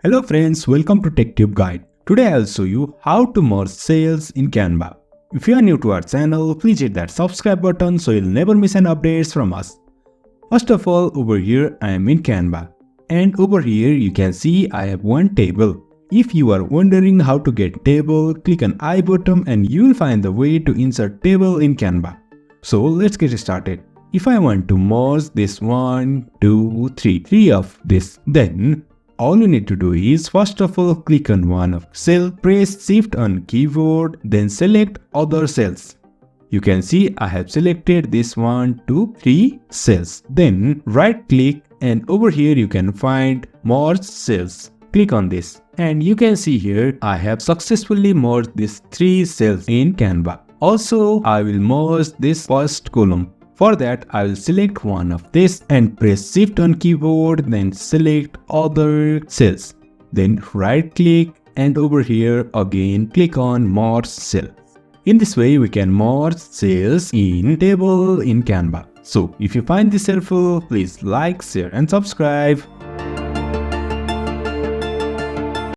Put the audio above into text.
Hello friends, welcome to TrendTechGuide. Today I'll show you how to merge cells in Canva. If you are new to our channel, please hit that subscribe button so you'll never miss an updates from us. First of all, over here I am in Canva. And over here you can see I have one table. If you are wondering how to get table, click on I button and you will find the way to insert table in Canva. So let's get started. If I want to merge this 1, 2, 3, 3 of this, then all you need to do is first of all click on one of cell, press shift on keyboard, then select other cells. You can see I have selected this 1, 2, 3 cells. Then right click and over here you can find merge cells. Click on this and you can see here I have successfully merged these 3 cells in Canva. Also I will merge this first column. For that, I will select one of this and press shift on keyboard, then select other cells. Then right click and over here again click on merge cell. In this way, we can merge cells in table in Canva. So if you find this helpful, please like, share and subscribe.